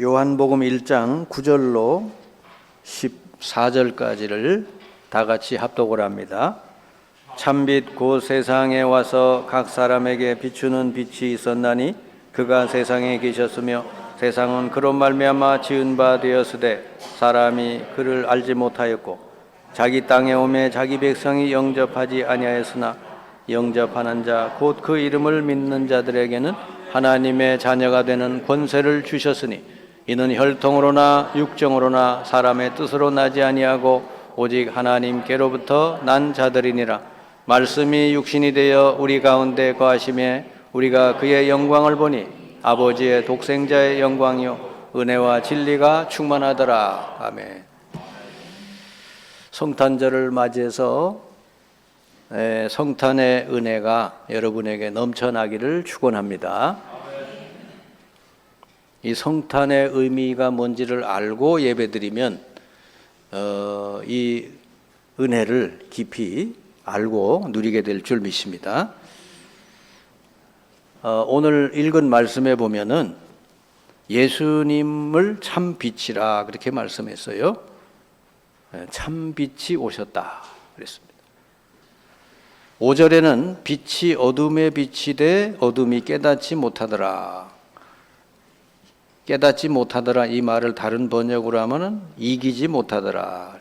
요한복음 1장 9절로 14절까지를 다 같이 합독을 합니다. 참빛 곧 세상에 와서 각 사람에게 비추는 빛이 있었나니 그가 세상에 계셨으며 세상은 그로 말미암아 지은 바 되었으되 사람이 그를 알지 못하였고 자기 땅에 오매 자기 백성이 영접하지 아니하였으나 영접하는 자 곧 그 이름을 믿는 자들에게는 하나님의 자녀가 되는 권세를 주셨으니 이는 혈통으로나 육정으로나 사람의 뜻으로 나지 아니하고 오직 하나님께로부터 난 자들이니라. 말씀이 육신이 되어 우리 가운데 거하심에 우리가 그의 영광을 보니 아버지의 독생자의 영광이요 은혜와 진리가 충만하더라. 아멘. 성탄절을 맞이해서 성탄의 은혜가 여러분에게 넘쳐나기를 축원합니다. 이 성탄의 의미가 뭔지를 알고 예배드리면 이 은혜를 깊이 알고 누리게 될 줄 믿습니다. 오늘 읽은 말씀에 보면은 예수님을 참 빛이라 그렇게 말씀했어요. 참 빛이 오셨다 그랬습니다. 5절에는 빛이 어둠에 빛이 돼 어둠이 깨닫지 못하더라. 깨닫지 못하더라 이 말을 다른 번역으로 하면은 이기지 못하더라.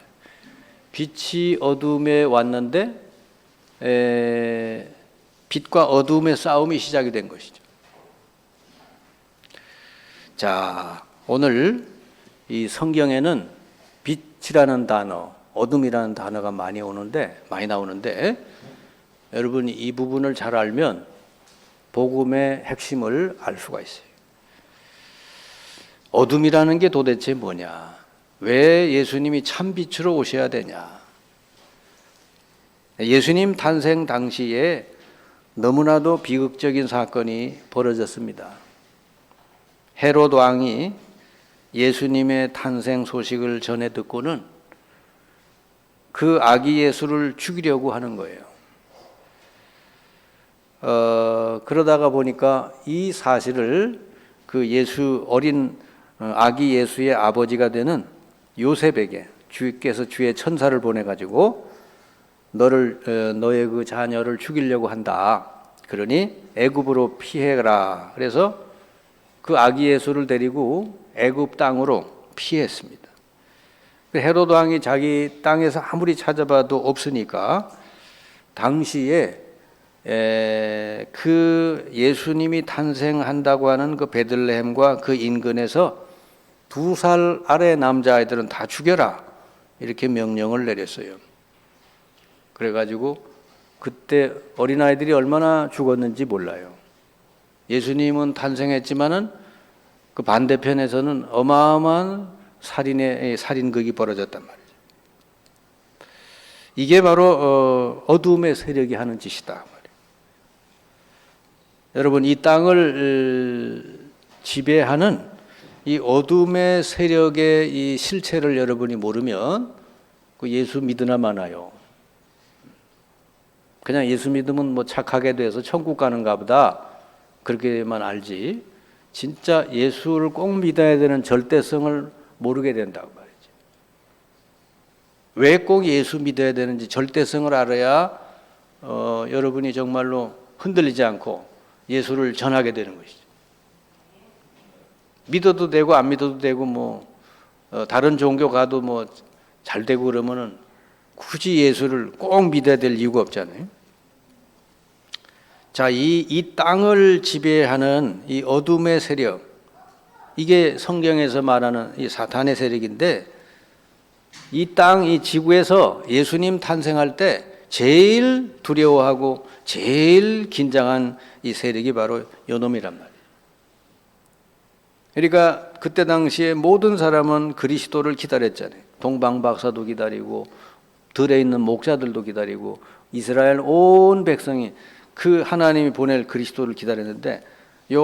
빛이 어둠에 왔는데 빛과 어둠의 싸움이 시작이 된 것이죠. 자, 오늘 이 성경에는 빛이라는 단어, 어둠이라는 단어가 많이 나오는데 여러분이 이 부분을 잘 알면 복음의 핵심을 알 수가 있어요. 어둠이라는 게 도대체 뭐냐? 왜 예수님이 참빛으로 오셔야 되냐? 예수님 탄생 당시에 너무나도 비극적인 사건이 벌어졌습니다. 헤롯 왕이 예수님의 탄생 소식을 전해 듣고는 그 아기 예수를 죽이려고 하는 거예요. 그러다가 보니까 이 사실을 그 어린 아기 예수의 아버지가 되는 요셉에게 주께서 주의 천사를 보내가지고 너의 그 자녀를 죽이려고 한다. 그러니 애굽으로 피해라. 그래서 그 아기 예수를 데리고 애굽 땅으로 피했습니다. 헤롯 왕이 자기 땅에서 아무리 찾아봐도 없으니까 당시에 그 예수님이 탄생한다고 하는 그 베들레헴과 그 인근에서 2살 아래 남자아이들은 다 죽여라 이렇게 명령을 내렸어요. 그래가지고 그때 어린아이들이 얼마나 죽었는지 몰라요. 예수님은 탄생했지만은 그 반대편에서는 어마어마한 살인극이 벌어졌단 말이죠. 이게 바로 어둠의 세력이 하는 짓이다 말이에요. 여러분 이 땅을 지배하는 이 어둠의 세력의 이 실체를 여러분이 모르면 그 예수 믿으나 마나요. 그냥 예수 믿으면 뭐 착하게 돼서 천국 가는가 보다 그렇게만 알지 진짜 예수를 꼭 믿어야 되는 절대성을 모르게 된다고 말이죠. 왜 꼭 예수 믿어야 되는지 절대성을 알아야 여러분이 정말로 흔들리지 않고 예수를 전하게 되는 것이죠. 믿어도 되고 안 믿어도 되고 다른 종교 가도 잘 되고 그러면은 굳이 예수를 꼭 믿어야 될 이유가 없잖아요. 자, 이 땅을 지배하는 이 어둠의 세력, 이게 성경에서 말하는 이 사탄의 세력인데 이 지구에서 예수님 탄생할 때 제일 두려워하고 제일 긴장한 이 세력이 바로 요놈이란 말이에요. 그러니까 그때 당시에 모든 사람은 그리스도를 기다렸잖아요. 동방박사도 기다리고 들에 있는 목자들도 기다리고 이스라엘 온 백성이 그 하나님이 보낼 그리스도를 기다렸는데 이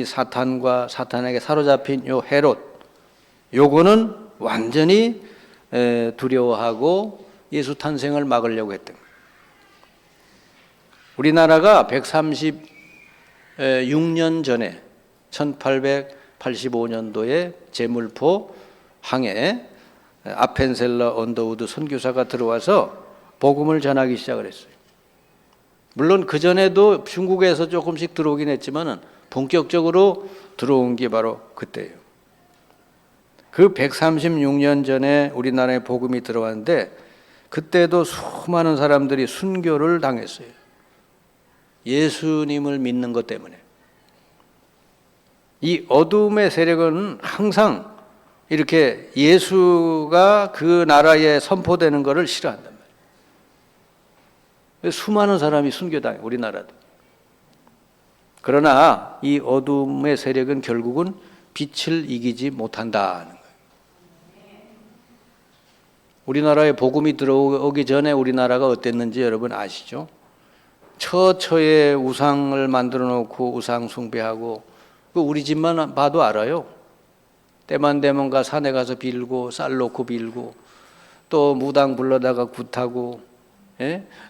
사탄과 사탄에게 사로잡힌 요 헤롯 요거는 완전히 두려워하고 예수 탄생을 막으려고 했던 거예요. 우리나라가 136년 전에 1800 85년도에 제물포 항에 아펜셀러 언더우드 선교사가 들어와서 복음을 전하기 시작을 했어요. 물론 그 전에도 중국에서 조금씩 들어오긴 했지만은 본격적으로 들어온 게 바로 그때예요. 그 136년 전에 우리나라에 복음이 들어왔는데 그때도 수많은 사람들이 순교를 당했어요. 예수님을 믿는 것 때문에. 이 어둠의 세력은 항상 이렇게 예수가 그 나라에 선포되는 것을 싫어한단 말이에요. 수많은 사람이 순교당해, 우리나라도. 그러나 이 어둠의 세력은 결국은 빛을 이기지 못한다는 거예요. 우리나라에 복음이 들어오기 전에 우리나라가 어땠는지 여러분 아시죠? 처처에 우상을 만들어 놓고 우상 숭배하고, 우리 집만 봐도 알아요. 때만 되면 산에 가서 빌고 쌀 놓고 빌고, 또 무당 불러다가 굿하고,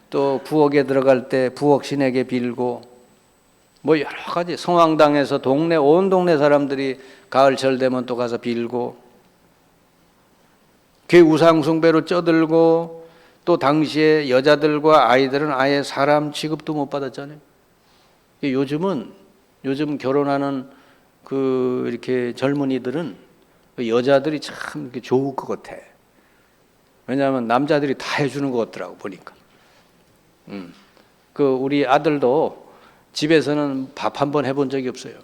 또 부엌에 들어갈 때 부엌신에게 빌고, 뭐 여러 가지. 성황당에서 온 동네 사람들이 가을철 되면 또 가서 빌고, 그 우상 숭배로 쪄들고, 또 당시에 여자들과 아이들은 아예 사람 취급도 못 받았잖아요. 요즘 결혼하는 이렇게 젊은이들은 여자들이 참 이렇게 좋을 것 같아. 왜냐하면 남자들이 다 해주는 것 같더라고 보니까. 우리 아들도 집에서는 밥 한 번 해본 적이 없어요.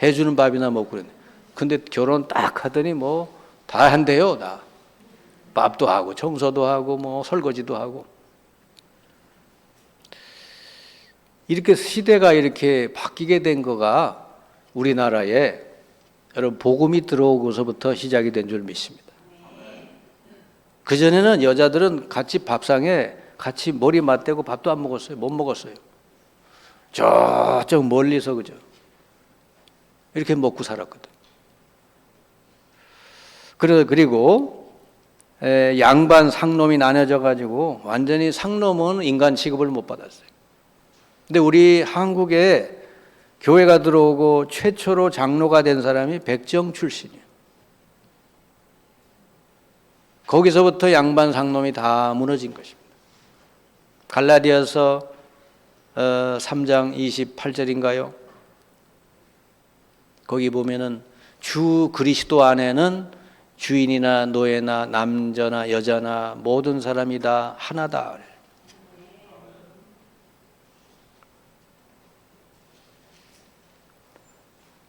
해주는 밥이나 먹고 그랬는데, 근데 결혼 딱 하더니 뭐 다 한대요. 다 밥도 하고 청소도 하고 뭐 설거지도 하고. 이렇게 시대가 이렇게 바뀌게 된 거가 우리나라에 여러분 복음이 들어오고서부터 시작이 된 줄 믿습니다. 그전에는 여자들은 같이 밥상에 같이 머리 맞대고 밥도 안 먹었어요. 못 먹었어요. 저쪽 멀리서 그죠. 이렇게 먹고 살았거든. 그리고 양반 상놈이 나눠져 가지고 완전히 상놈은 인간 취급을 못 받았어요. 근데 우리 한국에 교회가 들어오고 최초로 장로가 된 사람이 백정 출신이에요. 거기서부터 양반 상놈이 다 무너진 것입니다. 갈라디아서 3장 28절인가요? 거기 보면은 주 그리스도 안에는 주인이나 노예나 남자나 여자나 모든 사람이 다 하나다.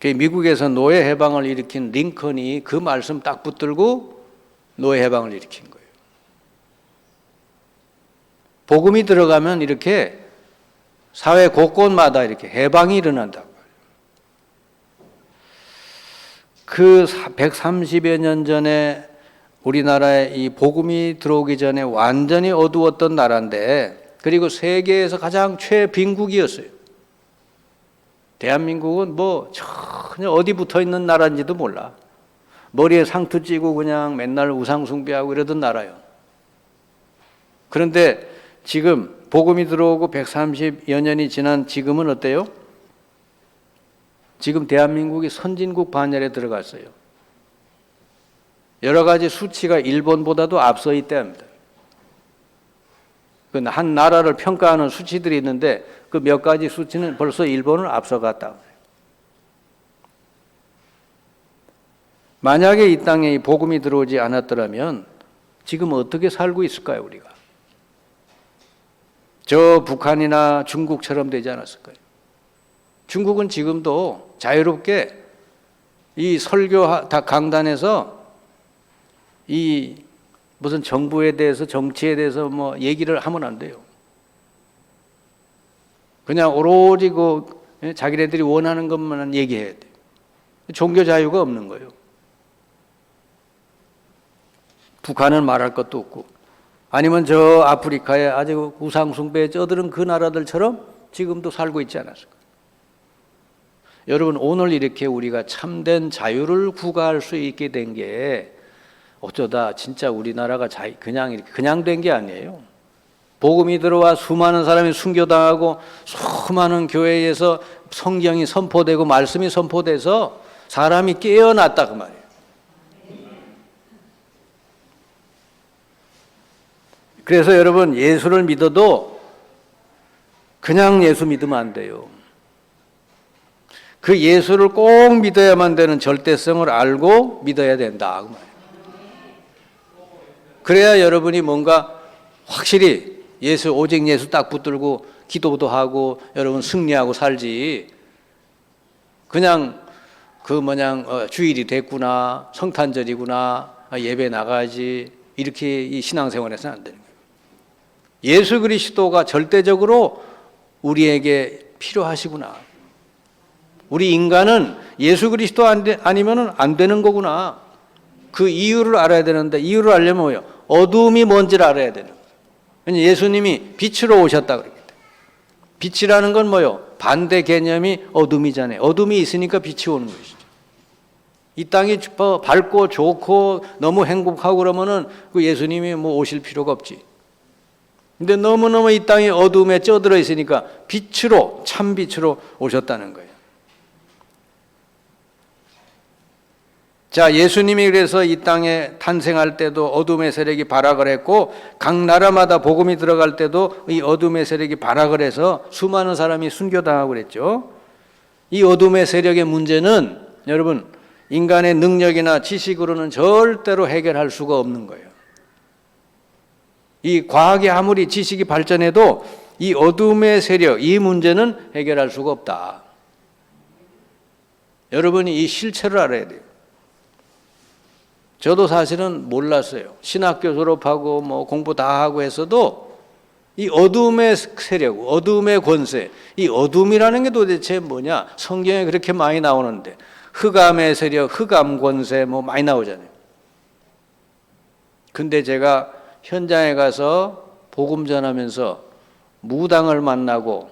미국에서 노예 해방을 일으킨 링컨이 그 말씀 딱 붙들고 노예 해방을 일으킨 거예요. 복음이 들어가면 이렇게 사회 곳곳마다 이렇게 해방이 일어난다고. 그 130여 년 전에 우리나라에 이 복음이 들어오기 전에 완전히 어두웠던 나라인데, 그리고 세계에서 가장 최빈국이었어요. 대한민국은 뭐 전혀 어디 붙어 있는 나라인지도 몰라. 머리에 상투 찌고 그냥 맨날 우상 숭배하고 이러던 나라요. 그런데 지금 복음이 들어오고 130여 년이 지난 지금은 어때요? 지금 대한민국이 선진국 반열에 들어갔어요. 여러 가지 수치가 일본보다도 앞서 있답니다. 한 나라를 평가하는 수치들이 있는데 그 몇 가지 수치는 벌써 일본을 앞서갔다. 만약에 이 땅에 이 복음이 들어오지 않았더라면 지금 어떻게 살고 있을까요, 우리가? 저 북한이나 중국처럼 되지 않았을까요? 중국은 지금도 자유롭게 이 설교 강단에서 이 무슨 정부에 대해서 정치에 대해서 뭐 얘기를 하면 안 돼요. 그냥 오로지 자기네들이 원하는 것만 얘기해야 돼요. 종교 자유가 없는 거예요. 북한은 말할 것도 없고, 아니면 저 아프리카에 아주 우상숭배에 쩌들은 그 나라들처럼 지금도 살고 있지 않았을까. 여러분, 오늘 이렇게 우리가 참된 자유를 구가할 수 있게 된 게 어쩌다 진짜 우리나라가 그냥 된 게 아니에요. 복음이 들어와 수많은 사람이 순교당하고 수많은 교회에서 성경이 선포되고 말씀이 선포돼서 사람이 깨어났다 그 말이에요. 그래서 여러분, 예수를 믿어도 그냥 예수 믿으면 안 돼요. 그 예수를 꼭 믿어야만 되는 절대성을 알고 믿어야 된다 그 말이에요. 그래야 여러분이 뭔가 확실히 예수, 오직 예수 딱 붙들고 기도도 하고 여러분 승리하고 살지, 그냥 주일이 됐구나, 성탄절이구나, 예배 나가야지, 이렇게 이 신앙생활에서는 안 되는 거예요. 예수 그리스도가 절대적으로 우리에게 필요하시구나. 우리 인간은 예수 그리스도 아니면 안 되는 거구나. 그 이유를 알아야 되는데, 이유를 알려면 뭐예요? 어두움이 뭔지를 알아야 되는 거예요. 예수님이 빛으로 오셨다 그럽니다. 빛이라는 건 뭐예요? 반대 개념이 어둠이잖아요. 어둠이 있으니까 빛이 오는 것이죠. 이 땅이 밝고 좋고 너무 행복하고 그러면은 그 예수님이 오실 필요가 없지. 근데 너무너무 이 땅이 어둠에 쪄들어 있으니까 빛으로, 참 빛으로 오셨다는 거예요. 자, 예수님이 그래서 이 땅에 탄생할 때도 어둠의 세력이 발악을 했고, 각 나라마다 복음이 들어갈 때도 이 어둠의 세력이 발악을 해서 수많은 사람이 순교당하고 그랬죠. 이 어둠의 세력의 문제는 여러분, 인간의 능력이나 지식으로는 절대로 해결할 수가 없는 거예요. 이 과학이 아무리 지식이 발전해도 이 어둠의 세력, 이 문제는 해결할 수가 없다. 여러분이 이 실체를 알아야 돼요. 저도 사실은 몰랐어요. 신학교 졸업하고 공부 다 하고 했어도 이 어둠의 세력, 어둠의 권세, 이 어둠이라는 게 도대체 뭐냐? 성경에 그렇게 많이 나오는데, 흑암의 세력, 흑암 권세 많이 나오잖아요. 근데 제가 현장에 가서 복음 전하면서 무당을 만나고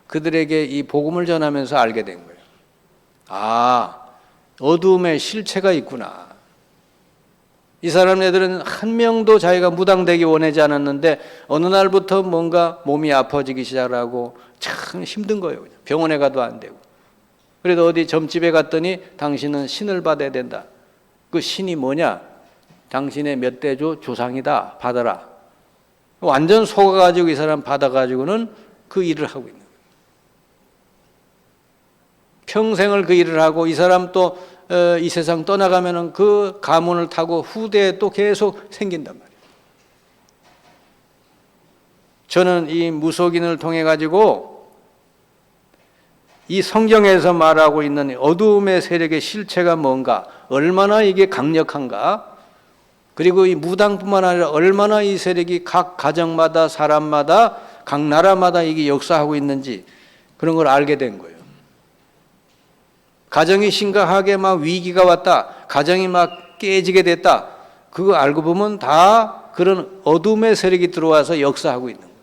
그들에게 이 복음을 전하면서 알게 된 거예요. 아, 어둠의 실체가 있구나. 이 사람네들은 한 명도 자기가 무당되기 원하지 않았는데 어느 날부터 뭔가 몸이 아파지기 시작하고 참 힘든 거예요. 그냥. 병원에 가도 안 되고. 그래도 어디 점집에 갔더니 당신은 신을 받아야 된다. 그 신이 뭐냐? 당신의 몇 대조 조상이다. 받아라. 완전 속아가지고 이 사람 받아가지고는 그 일을 하고 있는 거예요. 평생을 그 일을 하고 이 사람 또 이 세상 떠나가면은 그 가문을 타고 후대에 또 계속 생긴단 말이에요. 저는 이 무속인을 통해 가지고 이 성경에서 말하고 있는 어두움의 세력의 실체가 뭔가, 얼마나 이게 강력한가, 그리고 이 무당뿐만 아니라 얼마나 이 세력이 각 가정마다 사람마다 각 나라마다 이게 역사하고 있는지 그런 걸 알게 된 거예요. 가정이 심각하게 막 위기가 왔다, 가정이 막 깨지게 됐다, 그거 알고 보면 다 그런 어둠의 세력이 들어와서 역사하고 있는 거예요.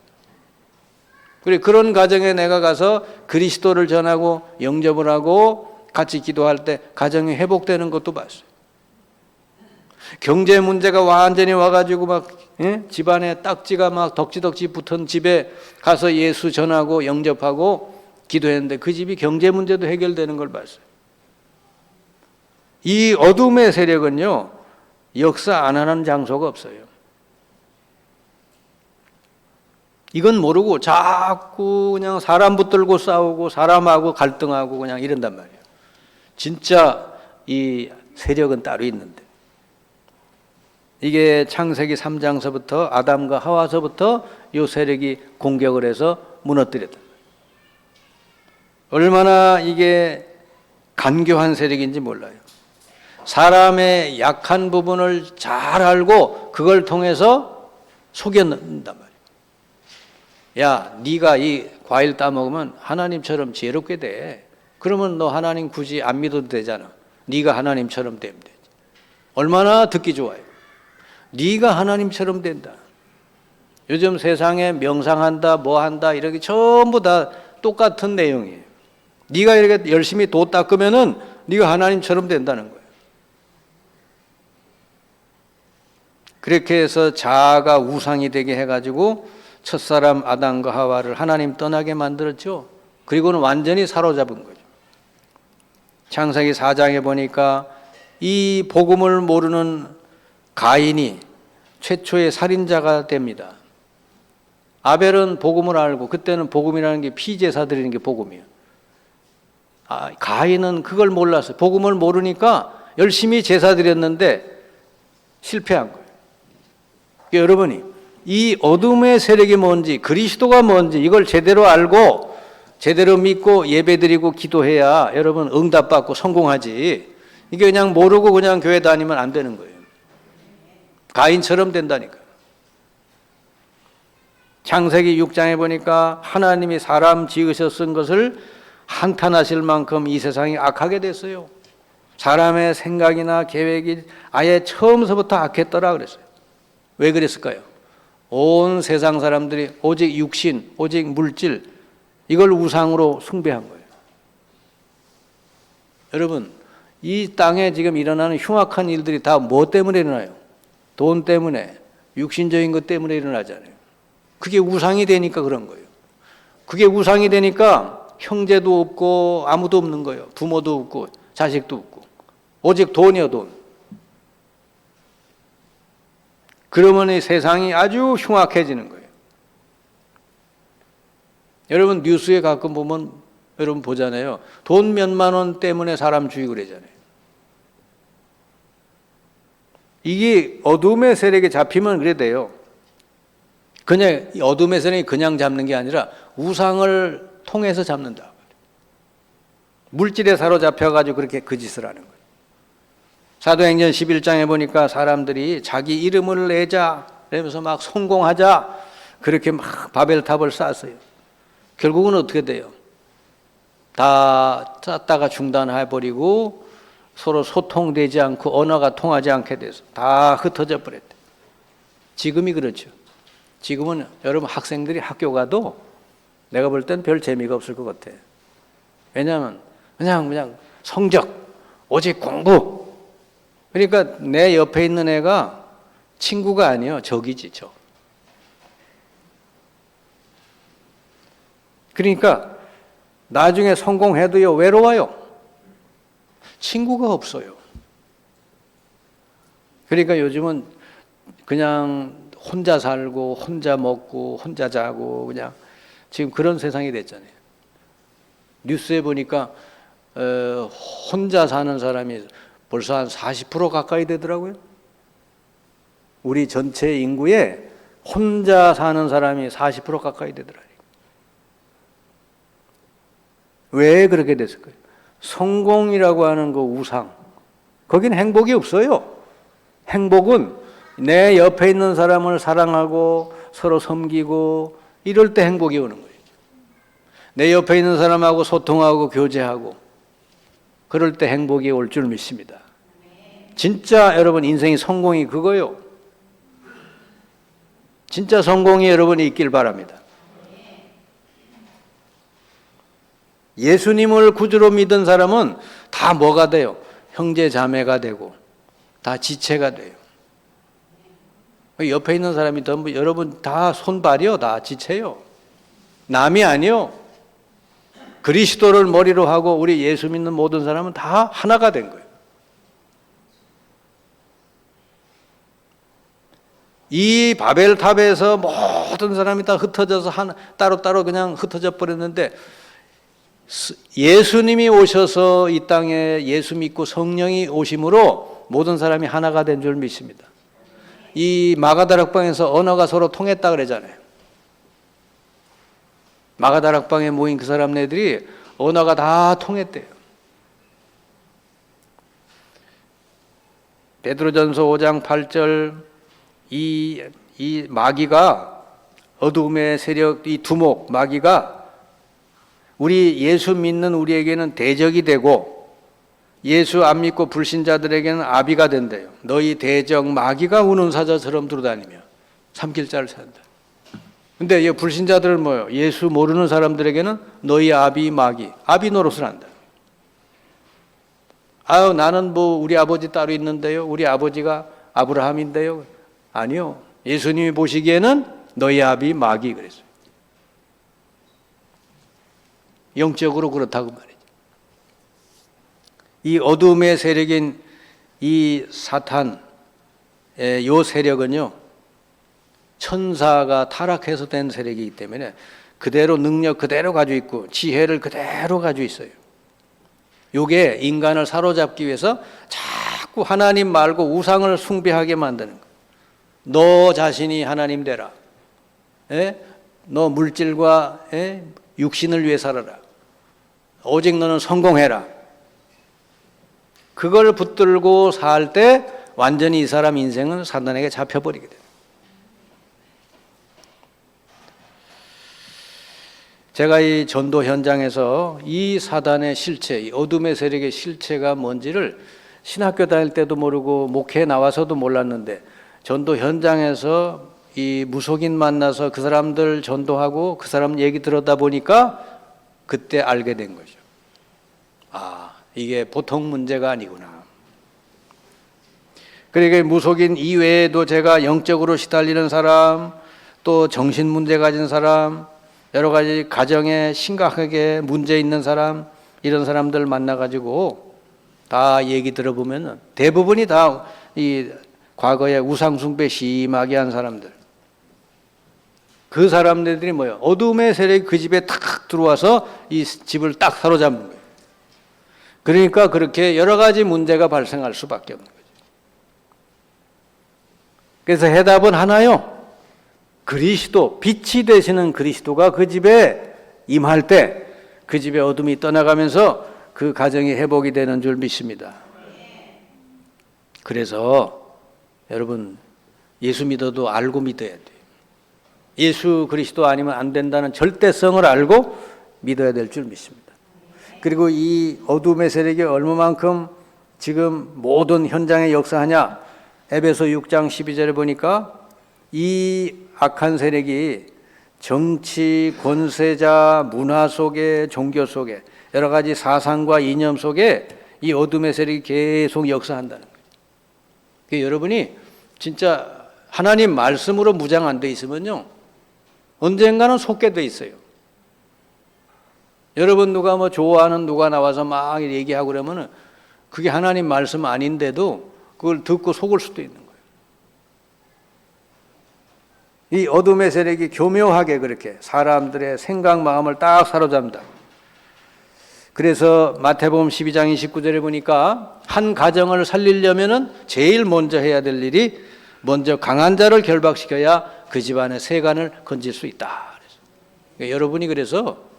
그리고 그런 가정에 내가 가서 그리스도를 전하고 영접을 하고 같이 기도할 때 가정이 회복되는 것도 봤어요. 경제 문제가 완전히 와가지고 막 집안에 딱지가 막 덕지덕지 붙은 집에 가서 예수 전하고 영접하고 기도했는데 그 집이 경제 문제도 해결되는 걸 봤어요. 이 어둠의 세력은요, 역사 안 하는 장소가 없어요. 이건 모르고 자꾸 그냥 사람 붙들고 싸우고 사람하고 갈등하고 그냥 이런단 말이에요. 진짜 이 세력은 따로 있는데, 이게 창세기 3장서부터 아담과 하와서부터 이 세력이 공격을 해서 무너뜨렸다. 얼마나 이게 간교한 세력인지 몰라요. 사람의 약한 부분을 잘 알고 그걸 통해서 속여낸단 말이에요. 야, 네가 이 과일 따먹으면 하나님처럼 지혜롭게 돼. 그러면 너 하나님 굳이 안 믿어도 되잖아. 네가 하나님처럼 되면 되지. 얼마나 듣기 좋아요. 네가 하나님처럼 된다. 요즘 세상에 명상한다, 뭐 한다, 이렇게 전부 다 똑같은 내용이에요. 네가 이렇게 열심히 도 닦으면은 네가 하나님처럼 된다는 거예요. 그렇게 해서 자아가 우상이 되게 해가지고 첫사람 아담과 하와를 하나님 떠나게 만들었죠. 그리고는 완전히 사로잡은 거죠. 창세기 4장에 보니까 이 복음을 모르는 가인이 최초의 살인자가 됩니다. 아벨은 복음을 알고, 그때는 복음이라는 게 피제사 드리는 게 복음이에요. 가인은 그걸 몰랐어요. 복음을 모르니까 열심히 제사 드렸는데 실패한 거예요. 그러니까 여러분이 이 어둠의 세력이 뭔지, 그리스도가 뭔지 이걸 제대로 알고 제대로 믿고 예배드리고 기도해야 여러분 응답받고 성공하지. 이게 그냥 모르고 그냥 교회 다니면 안 되는 거예요. 가인처럼 된다니까요. 창세기 6장에 보니까 하나님이 사람 지으셔 쓴 것을 한탄하실 만큼 이 세상이 악하게 됐어요. 사람의 생각이나 계획이 아예 처음서부터 악했더라 그랬어요. 왜 그랬을까요? 온 세상 사람들이 오직 육신, 오직 물질, 이걸 우상으로 숭배한 거예요. 여러분, 이 땅에 지금 일어나는 흉악한 일들이 다 뭐 때문에 일어나요? 돈 때문에, 육신적인 것 때문에 일어나잖아요. 그게 우상이 되니까 그런 거예요. 그게 우상이 되니까 형제도 없고 아무도 없는 거예요. 부모도 없고 자식도 없고 오직 돈이요, 돈. 그러면 이 세상이 아주 흉악해지는 거예요. 여러분 뉴스에 가끔 보면 여러분 보잖아요. 돈 몇만 원 때문에 사람 죽이고 그러잖아요. 이게 어둠의 세력에 잡히면 그래 돼요. 그냥 어둠의 세력이 그냥 잡는 게 아니라 우상을 통해서 잡는다. 물질에 사로잡혀가지고 그렇게 그 짓을 하는 거예요. 사도행전 11장에 보니까 사람들이 자기 이름을 내자 그러면서 막 성공하자 그렇게 막 바벨탑을 쌓았어요. 결국은 어떻게 돼요? 다 쌓다가 중단해버리고 서로 소통되지 않고 언어가 통하지 않게 돼서 다 흩어져 버렸대. 지금이 그렇죠. 지금은 여러분 학생들이 학교 가도 내가 볼 땐 별 재미가 없을 것 같아. 왜냐하면 그냥 성적, 오직 공부. 그러니까 내 옆에 있는 애가 친구가 아니에요. 적이지, 적. 그러니까 나중에 성공해도요, 외로워요. 친구가 없어요. 그러니까 요즘은 그냥 혼자 살고 혼자 먹고 혼자 자고 그냥 지금 그런 세상이 됐잖아요. 뉴스에 보니까 혼자 사는 사람이 벌써 한 40% 가까이 되더라고요. 우리 전체 인구에 혼자 사는 사람이 40% 가까이 되더라고요. 왜 그렇게 됐을까요? 성공이라고 하는 그 우상, 거긴 행복이 없어요. 행복은 내 옆에 있는 사람을 사랑하고 서로 섬기고 이럴 때 행복이 오는 거예요. 내 옆에 있는 사람하고 소통하고 교제하고 그럴 때 행복이 올 줄 믿습니다. 진짜 여러분 인생의 성공이 그거요. 진짜 성공이 여러분이 있길 바랍니다. 예수님을 구주로 믿은 사람은 다 뭐가 돼요? 형제 자매가 되고 다 지체가 돼요. 옆에 있는 사람이 전부 여러분 다 손발이요, 다 지체요. 남이 아니요. 그리스도를 머리로 하고 우리 예수 믿는 모든 사람은 다 하나가 된 거예요. 이 바벨탑에서 모든 사람이 다 흩어져서 따로따로 그냥 흩어져 버렸는데 예수님이 오셔서 이 땅에 예수 믿고 성령이 오심으로 모든 사람이 하나가 된 줄 믿습니다. 이 마가다락방에서 언어가 서로 통했다 그러잖아요. 마가다락방에 모인 그 사람네들이 언어가 다 통했대요. 베드로전서 5장 8절 이 마귀가 어둠의 세력, 이 두목 마귀가 우리 예수 믿는 우리에게는 대적이 되고 예수 안 믿고 불신자들에게는 아비가 된대요. 너희 대적 마귀가 우는 사자처럼 두루다니며 삼킬자를 산다. 근데 이 불신자들은 뭐예요? 예수 모르는 사람들에게는 너희 아비 마귀, 아비 노릇을 한다. 아유 나는 뭐 우리 아버지 따로 있는데요. 우리 아버지가 아브라함인데요. 아니요. 예수님이 보시기에는 너희 아비 마귀 그랬어요. 영적으로 그렇다고 말이죠. 이 어둠의 세력인 이 사탄, 요 세력은요, 천사가 타락해서 된 세력이기 때문에 그대로 능력 그대로 가지고 있고 지혜를 그대로 가지고 있어요. 요게 인간을 사로잡기 위해서 자꾸 하나님 말고 우상을 숭배하게 만드는 거예요. 너 자신이 하나님 되라. 너 물질과 육신을 위해 살아라. 오직 너는 성공해라. 그걸 붙들고 살 때 완전히 이 사람 인생은 사단에게 잡혀버리게 돼요. 제가 이 전도 현장에서 이 사단의 실체, 이 어둠의 세력의 실체가 뭔지를 신학교 다닐 때도 모르고 목회에 나와서도 몰랐는데 전도 현장에서 이 무속인 만나서 그 사람들 전도하고 그 사람 얘기 들었다 보니까 그때 알게 된 거죠. 아, 이게 보통 문제가 아니구나. 그러니까 무속인 이외에도 제가 영적으로 시달리는 사람, 또 정신 문제 가진 사람, 여러 가지 가정에 심각하게 문제 있는 사람, 이런 사람들 만나가지고 다 얘기 들어보면 대부분이 다 이 과거에 우상숭배 심하게 한 사람들. 그 사람들이 뭐예요? 어둠의 세력이 그 집에 탁 들어와서 이 집을 딱 사로잡는 거예요. 그러니까 그렇게 여러 가지 문제가 발생할 수밖에 없는 거죠. 그래서 해답은 하나요. 그리스도, 빛이 되시는 그리스도가 그 집에 임할 때 그 집의 어둠이 떠나가면서 그 가정이 회복이 되는 줄 믿습니다. 그래서 여러분, 예수 믿어도 알고 믿어야 돼요. 예수 그리스도 아니면 안 된다는 절대성을 알고 믿어야 될 줄 믿습니다. 그리고 이 어둠의 세력이 얼마만큼 지금 모든 현장에 역사하냐? 에베소 6장 12절에 보니까 이 악한 세력이 정치, 권세자, 문화 속에, 종교 속에 여러 가지 사상과 이념 속에 이 어둠의 세력이 계속 역사한다는 거예요. 그러니까 여러분이 진짜 하나님 말씀으로 무장 안 돼 있으면요, 언젠가는 속게 돼 있어요. 여러분 누가 뭐 좋아하는 누가 나와서 막 얘기하고 그러면은 그게 하나님 말씀 아닌데도 그걸 듣고 속을 수도 있는 거예요. 이 어둠의 세력이 교묘하게 그렇게 사람들의 생각 마음을 딱 사로잡는다. 그래서 마태복음 12장 29절에 보니까 한 가정을 살리려면은 제일 먼저 해야 될 일이 먼저 강한 자를 결박시켜야 그 집안의 세간을 건질 수 있다. 그러니까 여러분이 그래서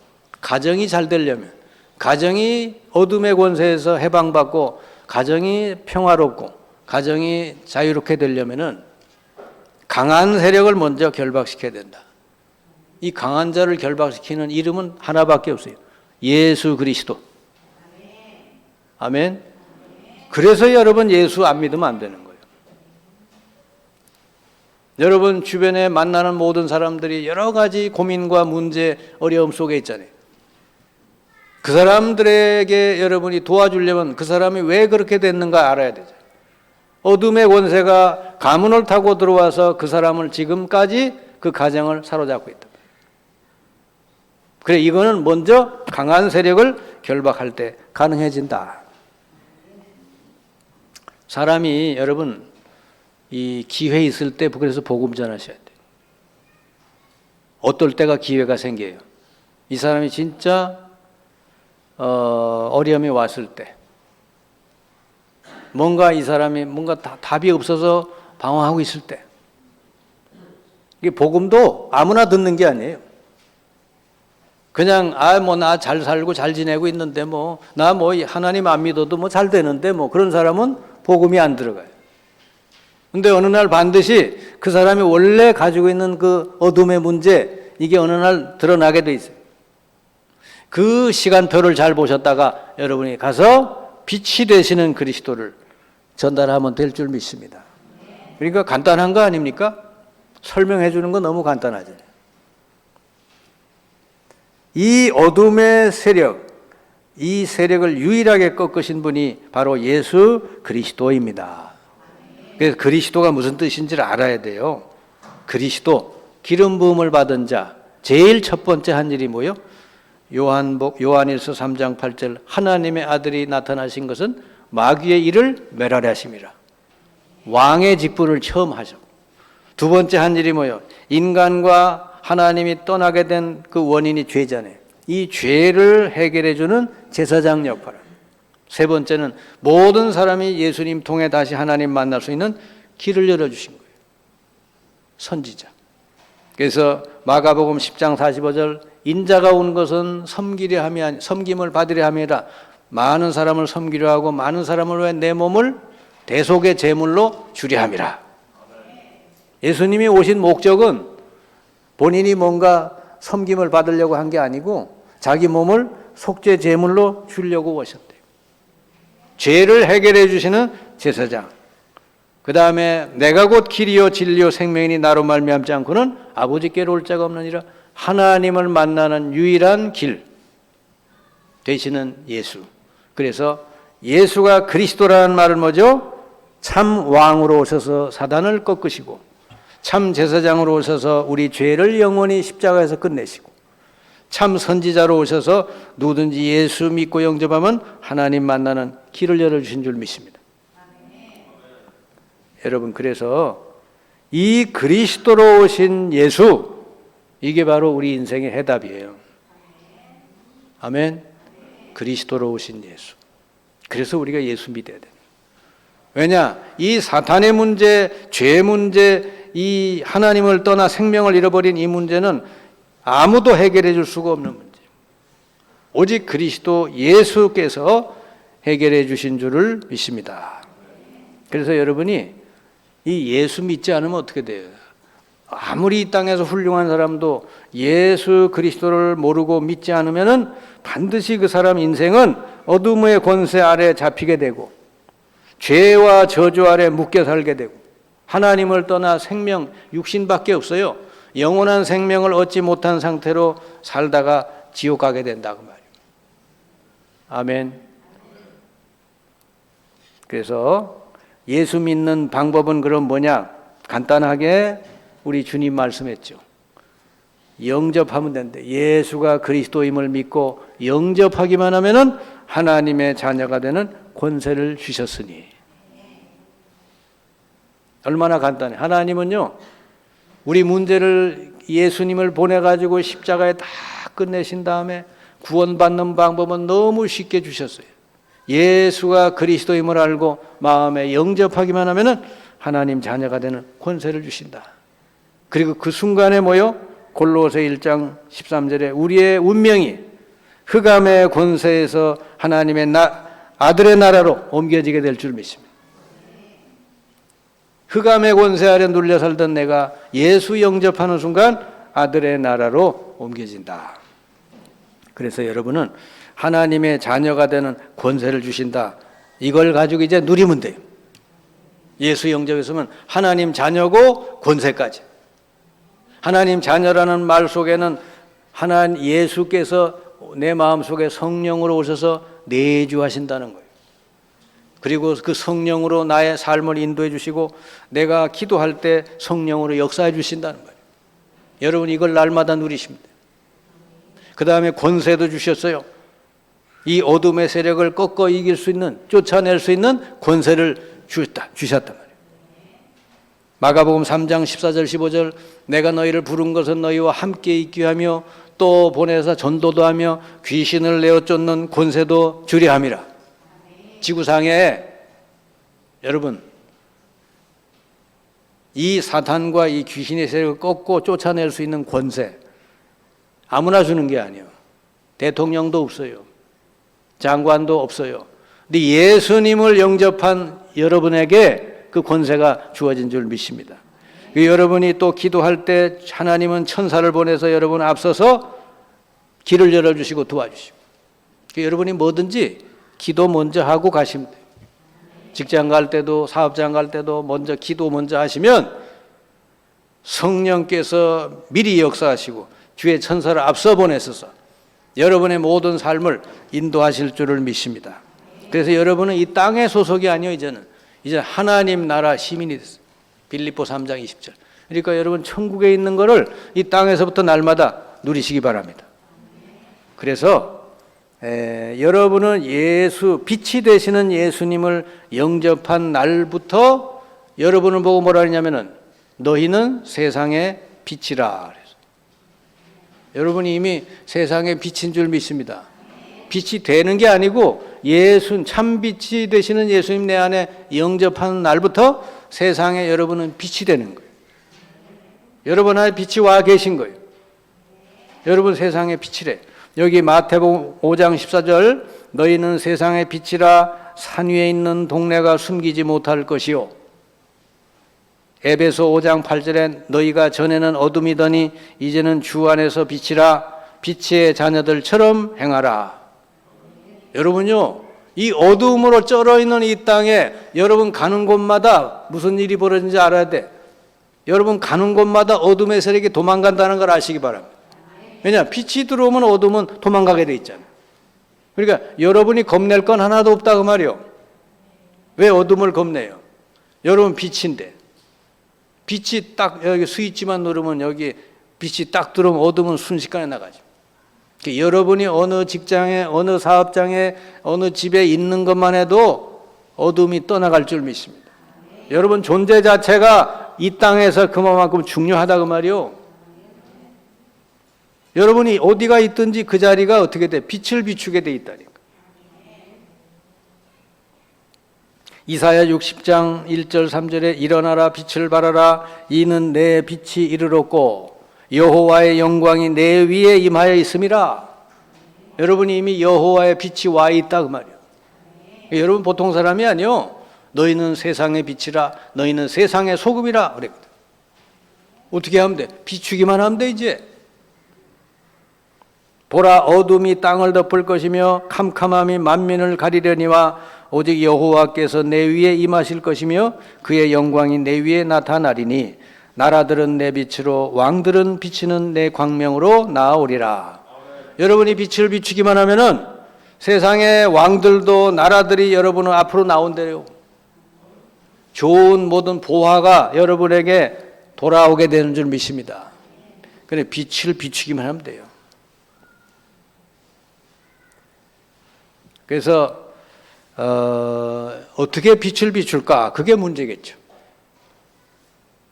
가정이 잘 되려면, 가정이 어둠의 권세에서 해방받고 가정이 평화롭고 가정이 자유롭게 되려면은 강한 세력을 먼저 결박시켜야 된다. 이 강한 자를 결박시키는 이름은 하나밖에 없어요. 예수 그리스도. 아멘. 그래서 여러분 예수 안 믿으면 안 되는 거예요. 여러분 주변에 만나는 모든 사람들이 여러 가지 고민과 문제, 어려움 속에 있잖아요. 그 사람들에게 여러분이 도와주려면 그 사람이 왜 그렇게 됐는가 알아야 되죠. 어둠의 권세가 가문을 타고 들어와서 그 사람을 지금까지 그 가정을 사로잡고 있다. 그래, 이거는 먼저 강한 세력을 결박할 때 가능해진다. 사람이 여러분 이 기회 있을 때 그래서 복음 전하셔야 돼요. 어떨 때가 기회가 생겨요. 이 사람이 진짜 어려움이 왔을 때, 뭔가 이 사람이 뭔가 답이 없어서 방황하고 있을 때, 이게 복음도 아무나 듣는 게 아니에요. 그냥 나 잘 살고 잘 지내고 있는데 나 하나님 안 믿어도 잘 되는데 그런 사람은 복음이 안 들어가요. 근데 어느 날 반드시 그 사람이 원래 가지고 있는 그 어둠의 문제, 이게 어느 날 드러나게 돼 있어요. 그 시간표를 잘 보셨다가 여러분이 가서 빛이 되시는 그리스도를 전달하면 될 줄 믿습니다. 그러니까 간단한 거 아닙니까? 설명해 주는 거 너무 간단하잖아요. 이 어둠의 세력, 이 세력을 유일하게 꺾으신 분이 바로 예수 그리스도입니다. 그래서 그리스도가 무슨 뜻인지를 알아야 돼요. 그리스도, 기름 부음을 받은 자, 제일 첫 번째 한 일이 뭐예요? 요한일서 3장 8절 하나님의 아들이 나타나신 것은 마귀의 일을 멸하려 하심이라. 왕의 직분을 처음 하셨고, 두 번째 한 일이 뭐예요? 인간과 하나님이 떠나게 된 그 원인이 죄잖아요. 이 죄를 해결해 주는 제사장 역할을. 세 번째는 모든 사람이 예수님 통해 다시 하나님 만날 수 있는 길을 열어주신 거예요. 선지자. 그래서 마가복음 10장 45절 인자가 온 것은 섬김을 받으려 함이라. 많은 사람을 섬기려 하고 많은 사람을 위해 내 몸을 대속의 제물로 주려 함이라. 예수님이 오신 목적은 본인이 뭔가 섬김을 받으려고 한 게 아니고 자기 몸을 속죄 제물로 주려고 오셨대요. 죄를 해결해 주시는 제사장. 그 다음에 내가 곧 길이요 진리요 생명이니 나로 말미암지 않고는 아버지께로 올 자가 없느니라. 하나님을 만나는 유일한 길 되시는 예수. 그래서 예수가 그리스도라는 말은 뭐죠? 참 왕으로 오셔서 사단을 꺾으시고 참 제사장으로 오셔서 우리 죄를 영원히 십자가에서 끝내시고 참 선지자로 오셔서 누구든지 예수 믿고 영접하면 하나님 만나는 길을 열어주신 줄 믿습니다. 여러분, 그래서 이 그리스도로 오신 예수, 이게 바로 우리 인생의 해답이에요. 아멘. 그리스도로 오신 예수. 그래서 우리가 예수 믿어야 돼요. 왜냐? 이 사탄의 문제, 죄 문제, 이 하나님을 떠나 생명을 잃어버린 이 문제는 아무도 해결해 줄 수가 없는 문제예요. 오직 그리스도 예수께서 해결해 주신 줄을 믿습니다. 그래서 여러분이 이 예수 믿지 않으면 어떻게 돼요? 아무리 이 땅에서 훌륭한 사람도 예수 그리스도를 모르고 믿지 않으면은 반드시 그 사람 인생은 어둠의 권세 아래 잡히게 되고 죄와 저주 아래 묶여 살게 되고 하나님을 떠나 생명, 육신밖에 없어요. 영원한 생명을 얻지 못한 상태로 살다가 지옥 가게 된다고 말이에요. 아멘. 그래서 예수 믿는 방법은 그럼 뭐냐? 간단하게 우리 주님 말씀했죠. 영접하면 된대. 예수가 그리스도임을 믿고 영접하기만 하면은 하나님의 자녀가 되는 권세를 주셨으니. 얼마나 간단해. 하나님은요, 우리 문제를 예수님을 보내가지고 십자가에 다 끝내신 다음에 구원받는 방법은 너무 쉽게 주셨어요. 예수가 그리스도임을 알고 마음에 영접하기만 하면은 하나님 자녀가 되는 권세를 주신다. 그리고 그 순간에 뭐요? 골로새 1장 13절에 우리의 운명이 흑암의 권세에서 하나님의 아들의 나라로 옮겨지게 될 줄 믿습니다. 흑암의 권세 아래 눌려 살던 내가 예수 영접하는 순간 아들의 나라로 옮겨진다. 그래서 여러분은 하나님의 자녀가 되는 권세를 주신다. 이걸 가지고 이제 누리면 돼요. 예수 영접했으면 하나님 자녀고 권세까지. 하나님 자녀라는 말 속에는 하나님 예수께서 내 마음속에 성령으로 오셔서 내주하신다는 거예요. 그리고 그 성령으로 나의 삶을 인도해 주시고 내가 기도할 때 성령으로 역사해 주신다는 거예요. 여러분 이걸 날마다 누리시면 돼요. 그 다음에 권세도 주셨어요. 이 어둠의 세력을 꺾어 이길 수 있는, 쫓아낼 수 있는 권세를 주셨단 말이에요. 마가복음 3장 14절 15절 내가 너희를 부른 것은 너희와 함께 있기 하며 또 보내서 전도도 하며 귀신을 내어 쫓는 권세도 주려 함이라. 지구상에 여러분 이 사탄과 이 귀신의 세력을 꺾고 쫓아낼 수 있는 권세 아무나 주는 게 아니에요. 대통령도 없어요. 장관도 없어요. 근데 예수님을 영접한 여러분에게 그 권세가 주어진 줄 믿습니다. 여러분이 또 기도할 때 하나님은 천사를 보내서 여러분 앞서서 길을 열어주시고 도와주시고 여러분이 뭐든지 기도 먼저 하고 가시면 돼요. 직장 갈 때도 사업장 갈 때도 먼저 기도 먼저 하시면 성령께서 미리 역사하시고 주의 천사를 앞서 보내셔서 여러분의 모든 삶을 인도하실 줄을 믿습니다. 그래서 여러분은 이 땅의 소속이 아니에요. 이제 하나님 나라 시민이 됐어요. 빌립보 3장 20절. 그러니까 여러분 천국에 있는 거를 이 땅에서부터 날마다 누리시기 바랍니다. 그래서 여러분은 빛이 되시는 예수님을 영접한 날부터 여러분을 보고 뭐라 하냐면은 너희는 세상의 빛이라. 그래서 여러분이 이미 세상의 빛인 줄 믿습니다. 빛이 되는 게 아니고 참 빛이 되시는 예수님 내 안에 영접하는 날부터 세상에 여러분은 빛이 되는 거예요. 여러분 안에 빛이 와 계신 거예요. 여러분 세상의 빛이래. 여기 마태복음 5장 14절 너희는 세상의 빛이라 산 위에 있는 동네가 숨기지 못할 것이요. 에베소 5장 8절에 너희가 전에는 어둠이더니 이제는 주 안에서 빛이라 빛의 자녀들처럼 행하라. 여러분요, 이 어두움으로 쩔어 있는 이 땅에 여러분 가는 곳마다 무슨 일이 벌어진지 알아야 돼. 여러분 가는 곳마다 어둠의 세력이 도망간다는 걸 아시기 바랍니다. 왜냐? 빛이 들어오면 어둠은 도망가게 돼 있잖아요. 그러니까 여러분이 겁낼 건 하나도 없다 그 말이요. 왜 어둠을 겁내요? 여러분 빛인데. 빛이 딱 여기 스위치만 누르면 여기 빛이 딱 들어오면 어둠은 순식간에 나가죠. 여러분이 어느 직장에, 어느 사업장에, 어느 집에 있는 것만 해도 어둠이 떠나갈 줄 믿습니다. 여러분 존재 자체가 이 땅에서 그만큼 중요하다 그 말이요. 여러분이 어디가 있든지 그 자리가 어떻게 돼? 빛을 비추게 돼 있다니까. 이사야 60장 1절 3절에 일어나라 빛을 발하라 이는 내 빛이 이르렀고 여호와의 영광이 내 위에 임하여 있음이라. 여러분이 이미 여호와의 빛이 와 있다 그 말이에요. 여러분 보통 사람이 아니요. 너희는 세상의 빛이라 너희는 세상의 소금이라 그랬거든. 어떻게 하면 돼? 비추기만 하면 돼 이제. 보라 어둠이 땅을 덮을 것이며 캄캄함이 만민을 가리려니와 오직 여호와께서 내 위에 임하실 것이며 그의 영광이 내 위에 나타나리니 나라들은 내 빛으로 왕들은 비치는 내 광명으로 나아오리라. 여러분이 빛을 비추기만 하면은 세상의 왕들도 나라들이 여러분은 앞으로 나온대요. 좋은 모든 보화가 여러분에게 돌아오게 되는 줄 믿습니다. 그래 빛을 비추기만 하면 돼요. 그래서 어떻게 빛을 비출까? 그게 문제겠죠.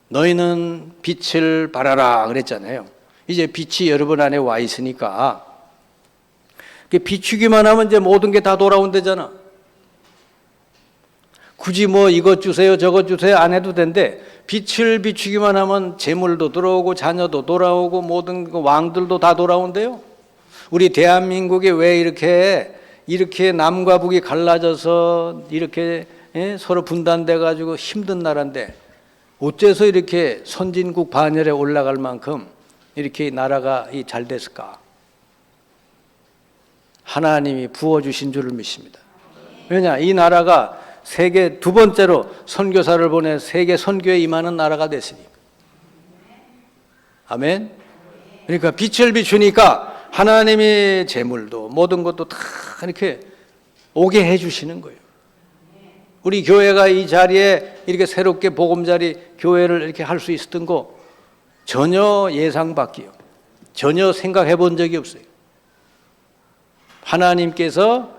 너희는 빛을 발하라 그랬잖아요. 이제 빛이 여러분 안에 와 있으니까 비추기만 하면 이제 모든 게 다 돌아온대잖아. 굳이 뭐 이것 주세요 저것 주세요 안 해도 된대. 빛을 비추기만 하면 재물도 들어오고 자녀도 돌아오고 모든 왕들도 다 돌아온대요. 우리 대한민국이 왜 이렇게 남과 북이 갈라져서 이렇게 서로 분단돼 가지고 힘든 나라인데 어째서 이렇게 선진국 반열에 올라갈 만큼 이렇게 나라가 잘 됐을까? 하나님이 부어주신 줄을 믿습니다. 왜냐? 이 나라가 세계 두 번째로 선교사를 보내 세계 선교에 임하는 나라가 됐으니까. 아멘? 그러니까 빛을 비추니까 하나님이 재물도 모든 것도 다 이렇게 오게 해주시는 거예요. 우리 교회가 이 자리에 이렇게 새롭게 보금자리 교회를 이렇게 할 수 있었던 거 전혀 예상 밖이요. 전혀 생각해 본 적이 없어요. 하나님께서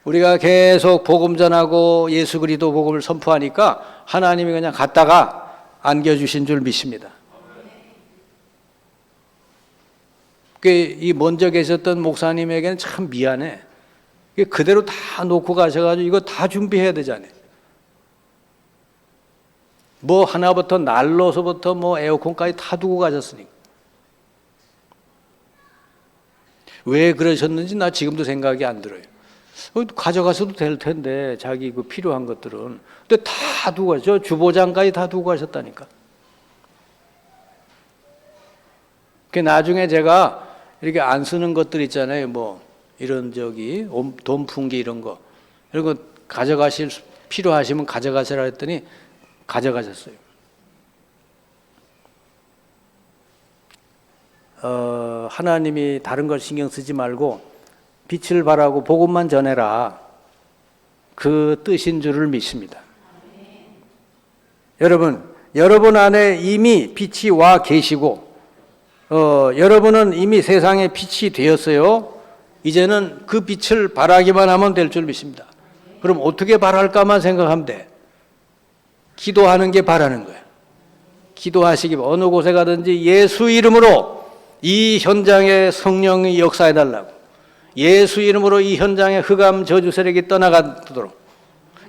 우리가 계속 복음 전하고 예수 그리스도 복음을 선포하니까 하나님이 그냥 갖다가 안겨주신 줄 믿습니다. 이 먼저 계셨던 목사님에게는 참 미안해. 그대로 다 놓고 가셔가지고 이거 다 준비해야 되잖아요. 뭐 하나부터 난로서부터 뭐 에어컨까지 다 두고 가셨으니까. 왜 그러셨는지 나 지금도 생각이 안 들어요. 가져가셔도 될 텐데 자기 그 필요한 것들은. 근데 다 두고 가셔. 주보장까지 다 두고 가셨다니까. 나중에 제가 이렇게 안 쓰는 것들 있잖아요. 뭐 이런 돈풍기 이런 거 가져가실 필요하시면 가져가시라 했더니 가져가셨어요. 하나님이 다른 걸 신경 쓰지 말고 빛을 발하고 복음만 전해라. 그 뜻인 줄을 믿습니다. 여러분 안에 이미 빛이 와 계시고 여러분은 이미 세상의 빛이 되었어요. 이제는 그 빛을 발하기만 하면 될 줄 믿습니다. 그럼 어떻게 발할까만 생각하면 돼. 기도하는 게 바라는 거예요. 기도하시기 어느 곳에 가든지 예수 이름으로 이 현장에 성령이 역사해달라고, 예수 이름으로 이 현장에 흑암 저주 세력이 떠나가도록,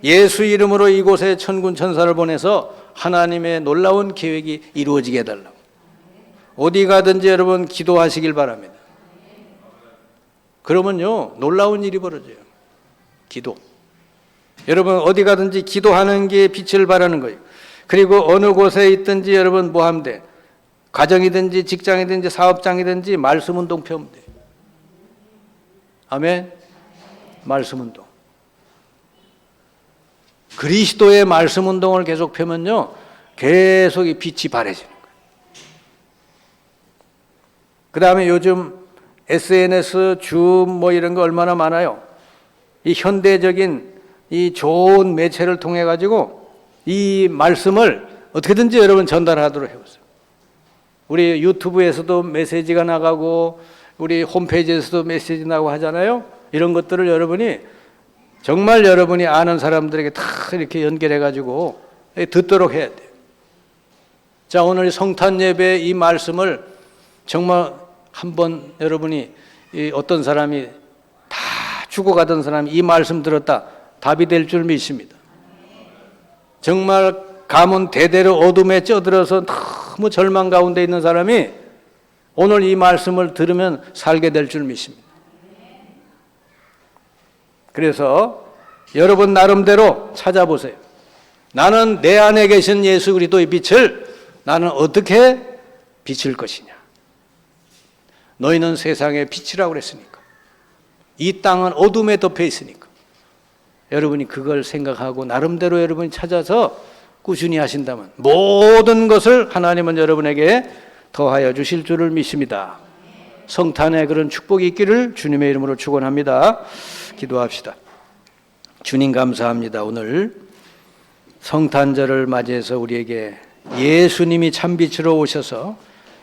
예수 이름으로 이곳에 천군 천사를 보내서 하나님의 놀라운 계획이 이루어지게 해달라고. 어디 가든지 여러분 기도하시길 바랍니다. 그러면요 놀라운 일이 벌어져요. 기도. 여러분 어디 가든지 기도하는 게 빛을 발하는 거예요. 그리고 어느 곳에 있든지 여러분 뭐 하면 돼? 가정이든지 직장이든지 사업장이든지 말씀 운동 펴면 돼. 아멘. 말씀 운동. 그리스도의 말씀 운동을 계속 펴면요 계속 이 빛이 발해지는 거예요. 그 다음에 요즘 SNS, 줌 뭐 이런 거 얼마나 많아요. 이 현대적인 이 좋은 매체를 통해 가지고 이 말씀을 어떻게든지 여러분 전달하도록 해보세요. 우리 유튜브에서도 메시지가 나가고 우리 홈페이지에서도 메시지 나가고 하잖아요. 이런 것들을 여러분이 정말 여러분이 아는 사람들에게 다 이렇게 연결해 가지고 듣도록 해야 돼요. 자, 오늘 성탄 예배 이 말씀을 정말 한번 여러분이 어떤 사람이 다 죽어가던 사람이 이 말씀 들었다 답이 될 줄 믿습니다. 정말 가문 대대로 어둠에 쪄들어서 너무 절망 가운데 있는 사람이 오늘 이 말씀을 들으면 살게 될 줄 믿습니다. 그래서 여러분 나름대로 찾아보세요. 나는 내 안에 계신 예수 그리스도의 빛을 나는 어떻게 비칠 것이냐. 너희는 세상의 빛이라고 그랬으니까. 이 땅은 어둠에 덮여 있으니까. 여러분이 그걸 생각하고 나름대로 여러분이 찾아서 꾸준히 하신다면 모든 것을 하나님은 여러분에게 더하여 주실 줄을 믿습니다. 성탄에 그런 축복이 있기를 주님의 이름으로 축원합니다. 기도합시다. 주님 감사합니다. 오늘 성탄절을 맞이해서 우리에게 예수님이 참빛으로 오셔서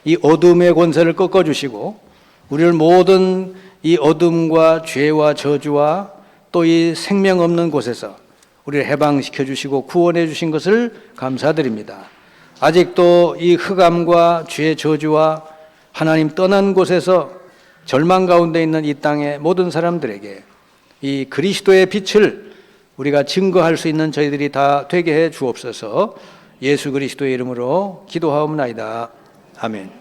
이 어둠의 권세를 꺾어주시고 우리를 모든 이 어둠과 죄와 저주와 또 이 생명 없는 곳에서 우리를 해방시켜 주시고 구원해 주신 것을 감사드립니다. 아직도 이 흑암과 죄 저주와 하나님 떠난 곳에서 절망 가운데 있는 이 땅의 모든 사람들에게 이 그리스도의 빛을 우리가 증거할 수 있는 저희들이 다 되게 해 주옵소서. 예수 그리스도의 이름으로 기도하옵나이다. 아멘.